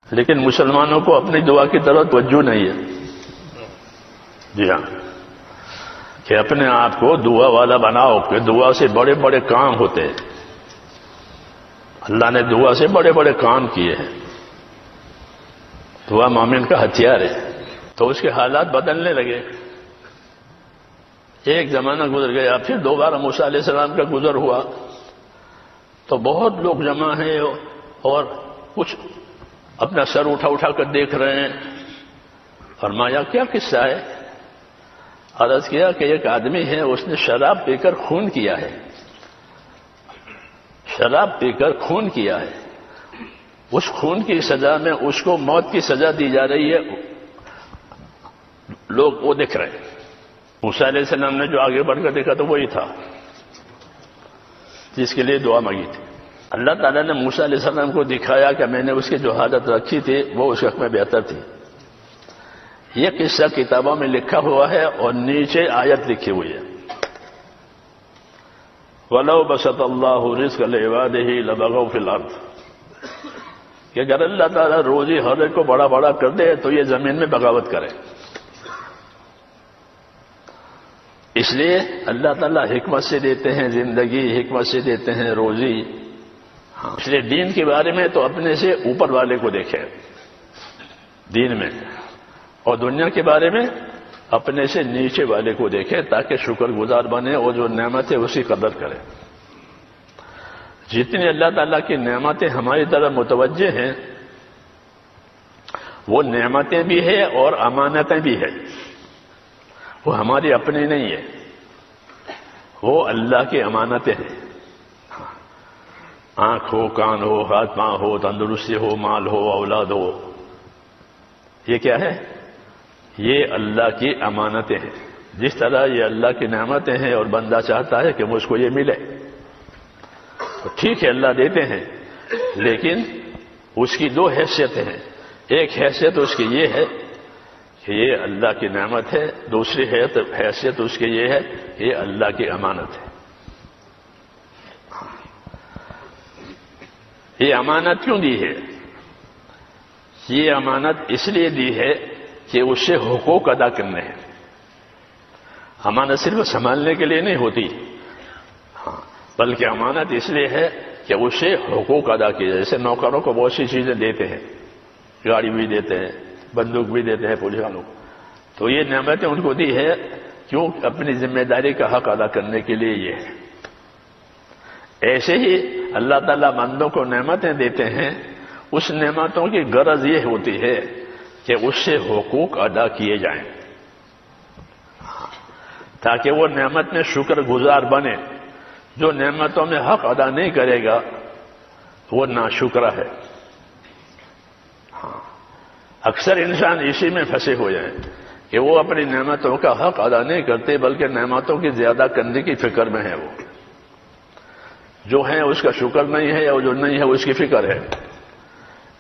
لیکن مسلمانوں کو اپنی دعا کی طرف توجہ نہیں ہے. جی ہاں، کہ اپنے آپ کو دعا والا بناؤ کہ دعا سے بڑے بڑے کام ہوتے ہیں. اللہ نے دعا سے بڑے بڑے کام کیے ہیں. دعا مومن کا ہتھیار ہے. تو اس کے حالات بدلنے لگے. ایک زمانہ گزر گیا، پھر دوبارہ موسیٰ علیہ السلام کا گزر ہوا تو بہت لوگ جمع ہیں اور کچھ اپنا سر اٹھا اٹھا کر دیکھ رہے ہیں. فرمایا کیا قصہ ہے؟ عرض کیا کہ ایک آدمی ہے، اس نے شراب پی کر خون کیا ہے. شراب پی کر خون کیا ہے. اس خون کی سزا میں اس کو موت کی سزا دی جا رہی ہے. لوگ وہ دیکھ رہے ہیں. موسیٰ علیہ السلام نے جو آگے بڑھ کر دیکھا تو وہی تھا جس کے لیے دعا مانگی تھی. اللہ تعالیٰ نے موسیٰ علیہ السلام کو دکھایا کہ میں نے اس کی جو حالت رکھی تھی وہ اس وقت میں بہتر تھی. یہ قصہ کتابوں میں لکھا ہوا ہے اور نیچے آیت لکھی ہوئی ہے، وَلَوْ بَسَطَ اللَّهُ رِزْقَ لِعِبَادِهِ لَبَغَوْا فِي الْأَرْضِ، کہ اگر اللہ تعالیٰ روزی ہر ایک کو بڑا بڑا کر دے تو یہ زمین میں بغاوت کرے. اس لیے اللہ تعالیٰ حکمت سے دیتے ہیں زندگی، حکمت سے دیتے ہیں روزی. اس لیے دین کے بارے میں تو اپنے سے اوپر والے کو دیکھیں دین میں، اور دنیا کے بارے میں اپنے سے نیچے والے کو دیکھیں تاکہ شکر گزار بنے اور جو نعمت ہے اس کی قدر کرے. جتنی اللہ تعالیٰ کی نعمتیں ہماری طرف متوجہ ہیں وہ نعمتیں بھی ہیں اور امانتیں بھی ہیں. وہ ہماری اپنی نہیں ہے، وہ اللہ کی امانتیں ہیں. آنکھ ہو، کان ہو، ہاتھ پاؤں ہو، تندرستی ہو، مال ہو، اولاد ہو، یہ کیا ہے؟ یہ اللہ کی امانتیں ہیں. جس طرح یہ اللہ کی نعمتیں ہیں اور بندہ چاہتا ہے کہ مجھ کو یہ ملے تو ٹھیک ہے اللہ دیتے ہیں، لیکن اس کی دو حیثیتیں ہیں. ایک حیثیت اس کی یہ ہے کہ یہ اللہ کی نعمت ہے، دوسری حیثیت اس کی یہ ہے کہ یہ اللہ کی امانت ہے. یہ امانت کیوں دی ہے؟ یہ امانت اس لیے دی ہے کہ اس سے حقوق ادا کرنے ہیں. امانت صرف سنبھالنے کے لیے نہیں ہوتی، بلکہ امانت اس لیے ہے کہ اس سے حقوق ادا کیے جائے. جیسے نوکروں کو بہت سی چیزیں دیتے ہیں، گاڑی بھی دیتے ہیں، بندوق بھی دیتے ہیں پولیس والوں کو، تو یہ نعمتیں ان کو دی ہے کیوں؟ اپنی ذمہ داری کا حق ادا کرنے کے لیے یہ ہے. ایسے ہی اللہ تعالیٰ بندوں کو نعمتیں دیتے ہیں، اس نعمتوں کی غرض یہ ہوتی ہے کہ اس سے حقوق ادا کیے جائیں تاکہ وہ نعمت میں شکر گزار بنے. جو نعمتوں میں حق ادا نہیں کرے گا وہ ناشکرا ہے. اکثر انسان اسی میں پھنسے ہو جائیں کہ وہ اپنی نعمتوں کا حق ادا نہیں کرتے بلکہ نعمتوں کی زیادہ کرنے کی فکر میں ہے. وہ جو ہے اس کا شکر نہیں ہے اور جو نہیں ہے اس کی فکر ہے.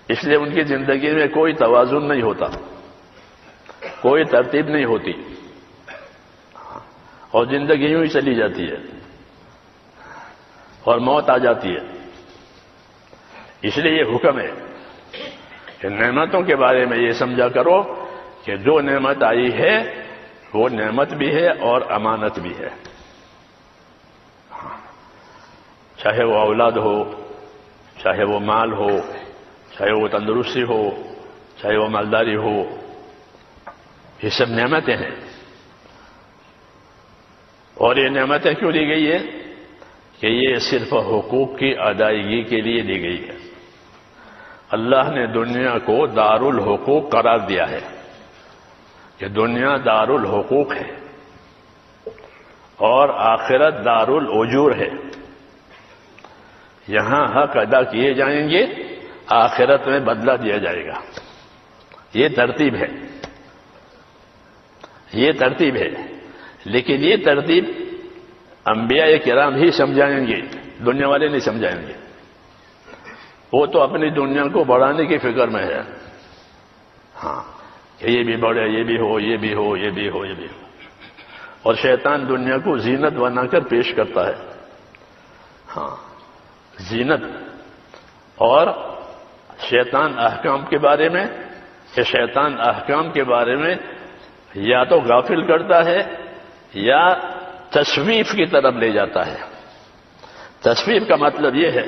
اس لیے ان کی زندگی میں کوئی توازن نہیں ہوتا، کوئی ترتیب نہیں ہوتی اور زندگی یوں ہی چلی جاتی ہے اور موت آ جاتی ہے. اس لیے یہ حکم ہے کہ نعمتوں کے بارے میں یہ سمجھا کرو کہ جو نعمت آئی ہے وہ نعمت بھی ہے اور امانت بھی ہے. چاہے وہ اولاد ہو، چاہے وہ مال ہو، چاہے وہ تندرستی ہو، چاہے وہ مالداری ہو، یہ سب نعمتیں ہیں. اور یہ نعمتیں کیوں دی گئی ہے؟ کہ یہ صرف حقوق کی ادائیگی کے لیے دی گئی ہے. اللہ نے دنیا کو دار الحقوق قرار دیا ہے کہ دنیا دار الحقوق ہے اور آخرت دار الاجور ہے. یہاں حق ادا کیے جائیں گے، آخرت میں بدلہ دیا جائے گا. یہ ترتیب ہے، یہ ترتیب ہے. لیکن یہ ترتیب انبیاء کرام ہی سمجھائیں گے، دنیا والے نہیں سمجھائیں گے. وہ تو اپنی دنیا کو بڑھانے کی فکر میں ہے. ہاں کہ یہ بھی بڑھے، یہ بھی ہو، یہ بھی ہو، یہ بھی ہو، یہ بھی ہو. اور شیطان دنیا کو زینت بنا کر پیش کرتا ہے. ہاں زینت اور شیطان احکام کے بارے میں کہ شیطان احکام کے بارے میں یا تو غافل کرتا ہے یا تصویف کی طرف لے جاتا ہے۔ تصویف کا مطلب یہ ہے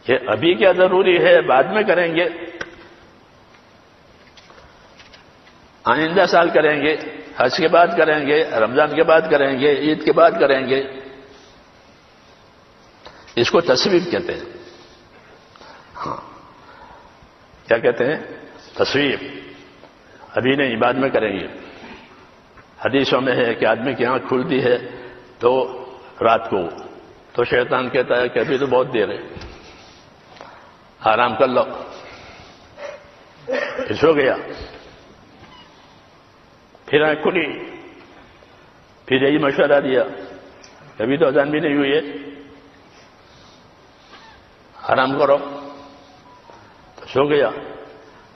کہ ابھی کیا ضروری ہے بعد میں کریں گے، آئندہ سال کریں گے، حج کے بعد کریں گے، رمضان کے بعد کریں گے، عید کے بعد کریں گے، اس کو تصویف کہتے ہیں۔ ہاں، کیا کہتے ہیں؟ تصویف۔ ابھی نہیں بعد میں کریں گے۔ حدیثوں میں ہے کہ آدمی کی آنکھ کھلتی ہے تو رات کو، تو شیطان کہتا ہے کہ ابھی تو بہت دیر ہے، آرام کر لو، پھر سو گیا، پھر آنکھ کھلی، پھر یہی مشورہ دیا ابھی تو اذان بھی نہیں ہوئی ہے، آرام کرو، تو سو گیا۔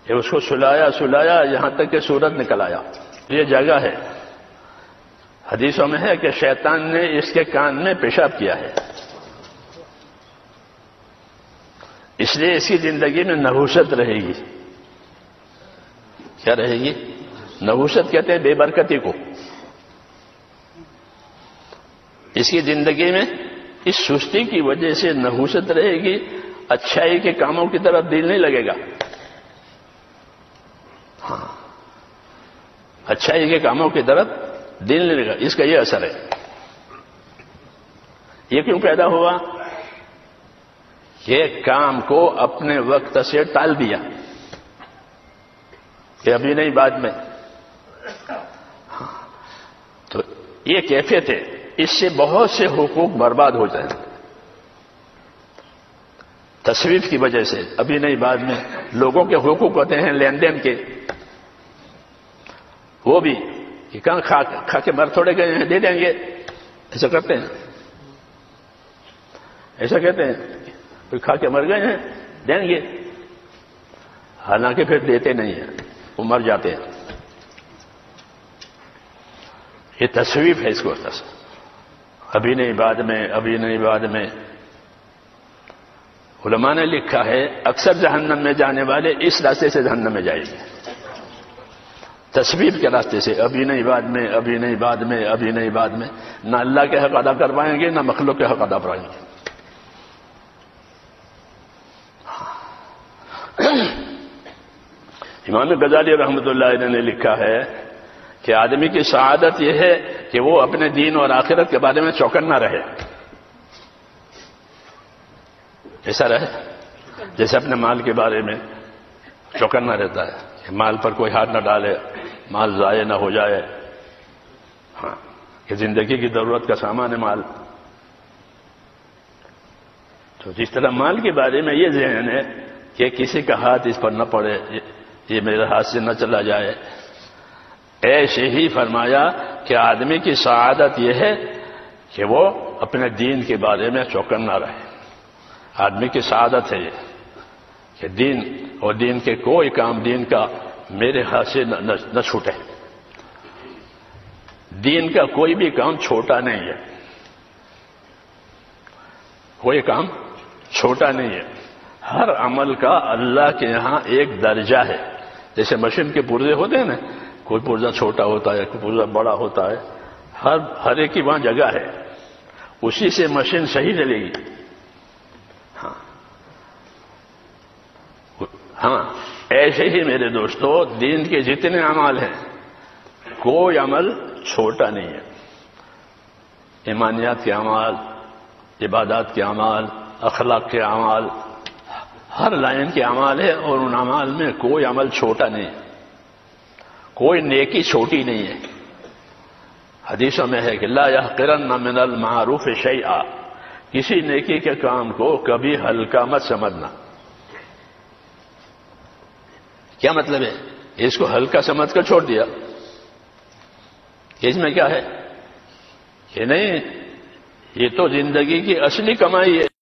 یہ اس کو سلایا یہاں تک کہ سورج نکل آیا۔ یہ جگہ ہے، حدیثوں میں ہے کہ شیطان نے اس کے کان میں پیشاب کیا ہے، اس لیے اس کی زندگی میں نحوست رہے گی۔ کیا رہے گی؟ نحوست کہتے ہیں بے برکتی کو۔ اس کی زندگی میں اس سستی کی وجہ سے نحوست رہے گی، اچھائی کے کاموں کی طرف دل نہیں لگے گا۔ ہاں، اچھائی کے کاموں کی طرف دل نہیں لگے گا، اس کا یہ اثر ہے۔ یہ کیوں پیدا ہوا؟ یہ کام کو اپنے وقت سے ٹال دیا کہ ابھی نہیں بعد میں۔ تو یہ کیفیت ہے، اس سے بہت سے حقوق برباد ہو جائیں تصویف کی وجہ سے۔ ابھی نہیں بعد میں لوگوں کے حقوق ہوتے ہیں لین دین کے، وہ بھی کہ کہاں کھا کے مر تھوڑے گئے ہیں، دے دیں گے، ایسا کرتے ہیں، ایسا کہتے ہیں کوئی کھا کے مر گئے ہیں دیں گے، حالانکہ پھر دیتے نہیں ہیں، وہ مر جاتے ہیں۔ یہ تصویف ہے، اس کو ابھی نہیں بعد میں، ابھی نہیں بعد میں۔ علماء نے لکھا ہے اکثر جہنم میں جانے والے اس راستے سے جہنم میں جائیں گے، تصویف کے راستے سے، ابھی نہیں بعد میں، ابھی نہیں بعد میں، ابھی نہیں بعد میں۔ نہ اللہ کے حق ادا کر پائیں گے، نہ مخلوق کے حق ادا پائیں گے۔ امام غزالی رحمۃ اللہ علیہ نے لکھا ہے کہ آدمی کی سعادت یہ ہے کہ وہ اپنے دین اور آخرت کے بارے میں چوکنا رہے۔ ایسا رہے جیسے اپنے مال کے بارے میں چوکنا رہتا ہے کہ مال پر کوئی ہاتھ نہ ڈالے، مال ضائع نہ ہو جائے۔ ہاں، کہ زندگی کی ضرورت کا سامان ہے مال۔ تو جس طرح مال کے بارے میں یہ ذہن ہے کہ کسی کا ہاتھ اس پر نہ پڑے، یہ میرے ہاتھ سے نہ چلا جائے، ایسے ہی فرمایا کہ آدمی کی سعادت یہ ہے کہ وہ اپنے دین کے بارے میں چوکنا رہے۔ آدمی کی سعادت ہے یہ کہ دین اور دین کے کوئی کام دین کا میرے ہاتھ سے نہ چھوٹے۔ دین کا کوئی بھی کام چھوٹا نہیں ہے، کوئی کام چھوٹا نہیں ہے۔ ہر عمل کا اللہ کے یہاں ایک درجہ ہے۔ جیسے مشین کے پرزے ہوتے ہیں نا، کوئی پرزہ چھوٹا ہوتا ہے، کوئی پرزہ بڑا ہوتا ہے، ہر ایک کی وہاں جگہ ہے، اسی سے مشین صحیح چلے گی۔ ہاں، ایسے ہی میرے دوستو دین کے جتنے اعمال ہیں کوئی عمل چھوٹا نہیں ہے۔ ایمانیات کے اعمال، عبادات کے اعمال، اخلاق کے اعمال، ہر لائن کے اعمال ہے، اور ان اعمال میں کوئی عمل چھوٹا نہیں ہے، کوئی نیکی چھوٹی نہیں ہے۔ حدیثوں میں ہے کہ لا یحقرن من المعروف شیئا، کسی نیکی کے کام کو کبھی ہلکا مت سمجھنا۔ کیا مطلب ہے؟ اس کو ہلکا سمجھ کر چھوڑ دیا، اس میں کیا ہے؟ یہ نہیں، یہ تو زندگی کی اصلی کمائی ہے۔